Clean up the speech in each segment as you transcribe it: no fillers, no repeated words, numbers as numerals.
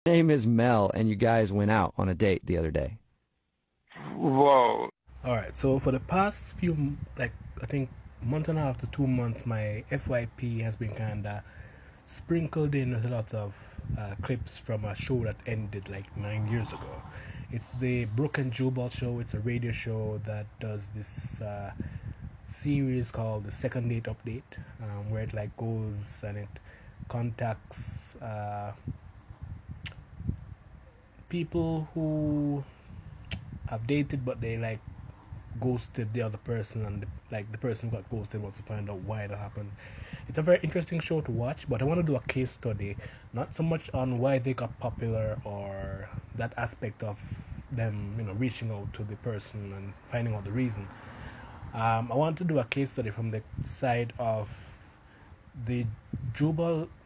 Name is Mel, and you guys went out on a date the other day. Whoa. All right. So for the past few, like I think month and a half to 2 months, my FYP has been kind of sprinkled in with a lot of clips from a show that ended like 9 years ago. It's the Brooke and Jubal Show. It's a radio show that does this series called the Second Date Update, where it like goes and it contacts people who have dated but they like ghosted the other person, and the person who got ghosted wants to find out why that happened. It's a very interesting show to watch, but I want to do a case study, not so much on why they got popular or that aspect of them, reaching out to the person and finding out the reason. I want to do a case study from the side of the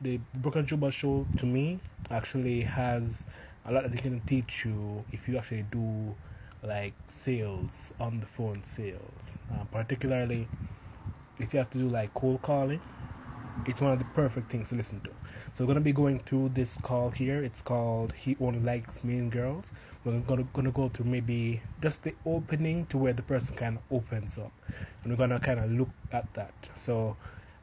the Brooklyn Jubal show. To me, actually has a lot that they can teach you if you actually do like sales on the phone sales, particularly if you have to do like cold calling. It's one of the perfect things to listen to. So we're gonna be going through this call here. It's called "He Only Likes Mean Girls." We're gonna go through maybe just the opening to where the person kind of opens up, and we're gonna kind of look at that. So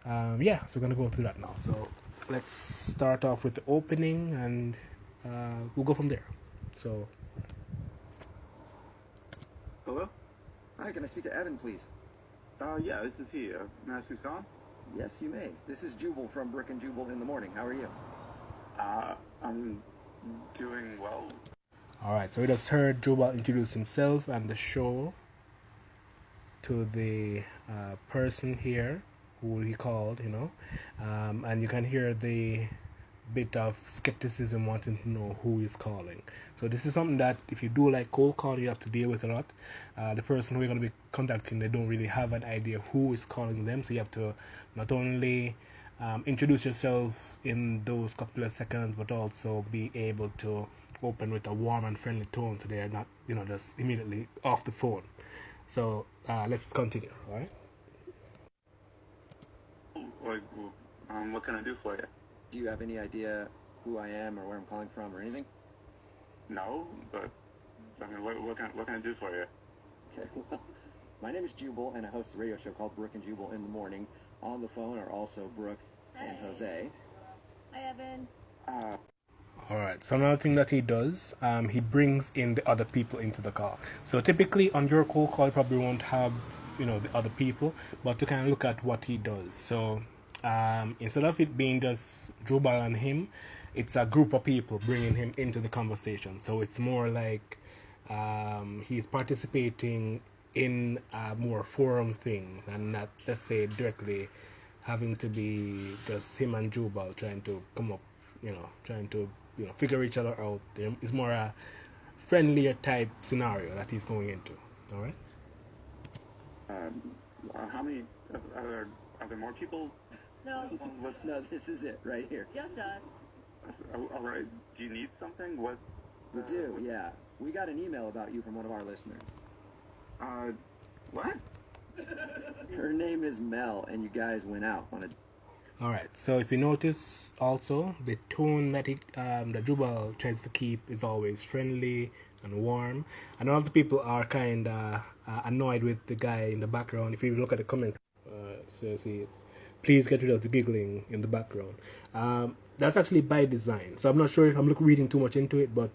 yeah, so we're gonna go through that now. So let's start off with the opening, and we'll go from there. So Hello? Hi, can I speak to Evan, please? Yeah, this is he. May I ask who's calling? Yes, you may. This is Jubal from Brooke and Jubal in the morning. How are you? I'm doing well. all right, so we just heard Jubal introduce himself and the show to the person here who he called, and you can hear the bit of skepticism wanting to know who is calling. So this is something that if you do like cold call, you have to deal with a lot. The person who you're going to be contacting, they don't really have an idea who is calling them, so you have to not only introduce yourself in those couple of seconds, but also be able to open with a warm and friendly tone, so they're not, just immediately off the phone. So let's continue. All right. Like, what can I do for you? Do you have any idea who I am or where I'm calling from or anything? No, but I mean, what can I do for you? Okay, well, my name is Jubal, and I host a radio show called Brooke and Jubal in the morning. On the phone are also Brooke and Jose. Hi, Evan. All right. So another thing that he does, he brings in the other people into the call. So typically on your cold call, you probably won't have the other people, but to kind of look at what he does. So instead of it being just Jubal and him, it's a group of people bringing him into the conversation. So it's more like he's participating in a more forum thing and not, let's say, directly having to be just him and Jubal trying to come up, trying to figure each other out. It's more a friendlier type scenario that he's going into. All right. How many are there more people? No, No, this is it right here. just us. All right. Do you need something? What? We do, yeah. We got an email about you from one of our listeners. What? Her name is Mel, and you guys went out on a... All right. So if you notice, also the tone that that Jubal tries to keep is always friendly and warm. And a lot of people are kind of annoyed with the guy in the background. If you look at the comment, says he, please get rid of the giggling in the background. That's actually by design. So I'm not sure if I'm reading too much into it, but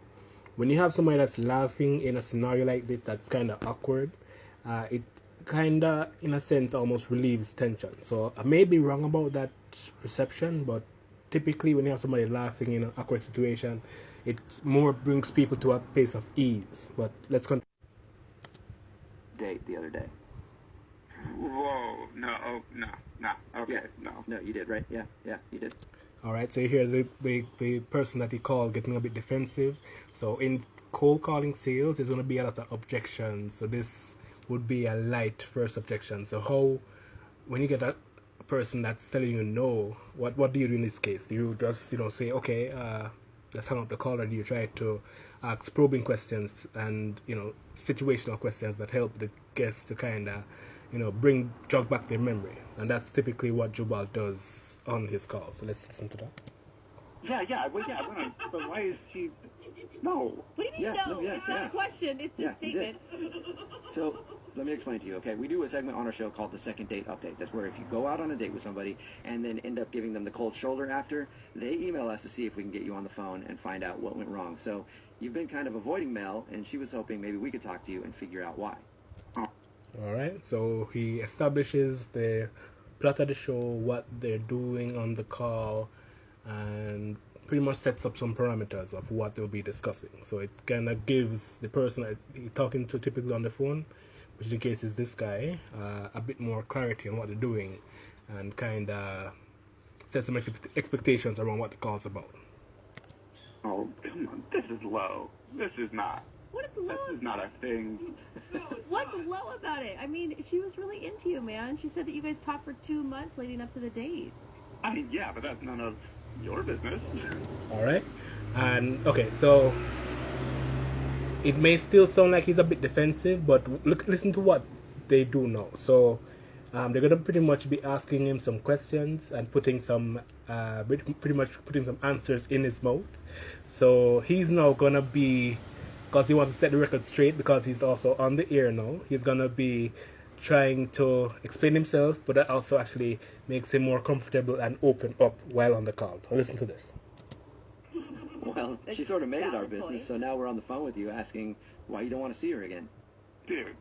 when you have somebody that's laughing in a scenario like this, that's kind of awkward. It kind of, in a sense, almost relieves tension. So I may be wrong about that perception, but typically when you have somebody laughing in an awkward situation, it more brings people to a place of ease. But let's continue. date the other day. Whoa. No. Oh, no. No. Okay. Yeah. No. No, you did, right? Yeah, you did. All right, so you hear the person that he called getting a bit defensive. So in cold calling sales, there's going to be a lot of objections. So this would be a light first objection. So how, when you get a person that's telling you no, what do you do in this case? Do you just say, okay, let's hang up the call, or do you try to ask probing questions and situational questions that help the guests to kind of jog back their memory? And that's typically what Jubal does on his calls. So let's listen to that. Yeah, I went on, but why is she... No. What do you mean no? It's not a question. It's a statement. So let me explain to you, okay? We do a segment on our show called the Second Date Update. That's where if you go out on a date with somebody and then end up giving them the cold shoulder after, they email us to see if we can get you on the phone and find out what went wrong. So you've been kind of avoiding Mel, and she was hoping maybe we could talk to you and figure out why. All right, so he establishes the plot of the show, what they're doing on the call, and pretty much sets up some parameters of what they'll be discussing. So it kind of gives the person that you're talking to typically on the phone, which in the case is this guy, a bit more clarity on what they're doing, and kind of sets some expectations around what the call's about. Oh, come on. This is low. This is not. What is low? This is not a thing. What's low about it? I mean, she was really into you, man. She said that you guys talked for 2 months leading up to the date. I mean, yeah, but that's none of your business. All right, and okay, so it may still sound like he's a bit defensive, but listen to what they do now. So they're gonna pretty much be asking him some questions and putting some pretty much putting some answers in his mouth. So he's now gonna be, because he wants to set the record straight, because he's also on the air now, he's gonna be trying to explain himself, but that also actually makes him more comfortable and open up while on the call. So listen to this. Well, she sort of made it our business, so now we're on the phone with you asking why you don't want to see her again. Dude,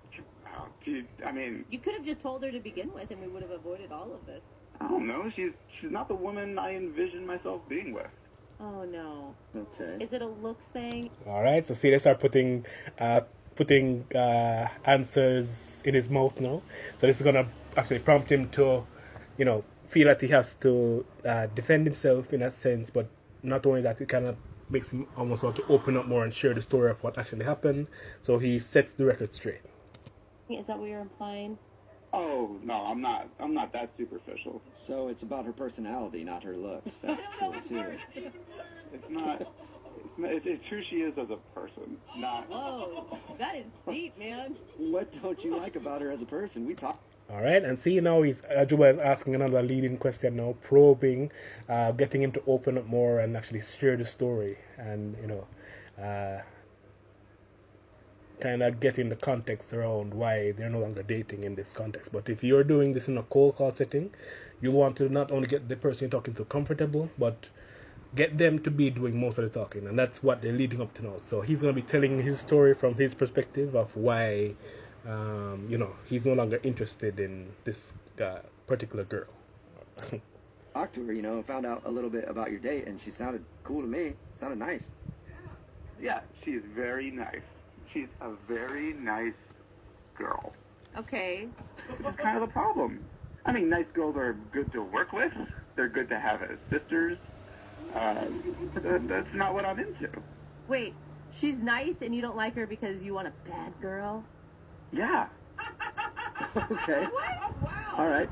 I mean... You could have just told her to begin with, and we would have avoided all of this. I don't know. She's not the woman I envision myself being with. Oh, no. Okay. Is it a looks thing? All right, so see, they start putting answers in his mouth now. So this is gonna actually prompt him to, feel that he has to defend himself in that sense. But not only that, it kind of makes him almost want to open up more and share the story of what actually happened. So he sets the record straight. Is that what you're implying? Oh, no, I'm not that superficial. So it's about her personality, not her looks. That's cool, too. It's not... It's who she is as a person, not... Whoa, that is deep, man. What don't you like about her as a person? We talk... All right, and see now Jubal is asking another leading question now, probing, getting him to open up more and actually share the story, and kind of getting the context around why they're no longer dating in this context. But if you're doing this in a cold call setting, you want to not only get the person you're talking to comfortable, but get them to be doing most of the talking, and that's what they're leading up to now. So he's going to be telling his story from his perspective of why, he's no longer interested in this particular girl. Talked to her, and found out a little bit about your date, and she sounded cool to me. Sounded nice. Yeah, she's very nice. She's a very nice girl. Okay. That's kind of the problem. I mean, nice girls are good to work with. They're good to have as sisters. That's not what I'm into. Wait, she's nice and you don't like her because you want a bad girl? Yeah. Okay. What? Wow. All right.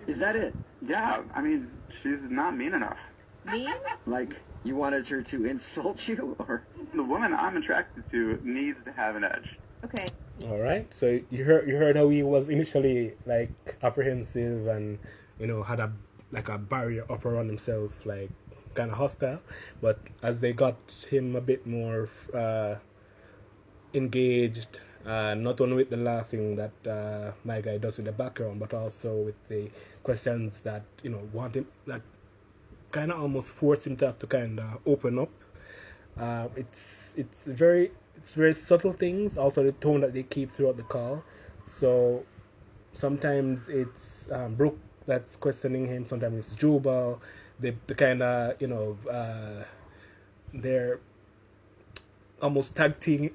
Is that it? Yeah, I mean, she's not mean enough. Mean? Like, you wanted her to insult you, or? The woman I'm attracted to needs to have an edge. Okay. All right. So you heard how he was initially like apprehensive and had a barrier up around himself, like kind of hostile. But as they got him a bit more engaged, not only with the laughing that my guy does in the background, but also with the questions that want him, that kind of almost force him to have to kind of open up. It's very subtle things. Also, the tone that they keep throughout the call. So sometimes it's Brooke that's questioning him. Sometimes it's Jubal. They kind of they're almost tag teaming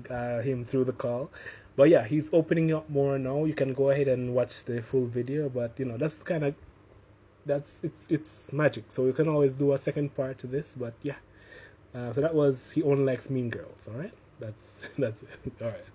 him through the call. But yeah, he's opening up more now. You can go ahead and watch the full video. But it's magic. So you can always do a second part to this. But yeah, so that was He Only Likes Mean Girls. All right, that's it. All right.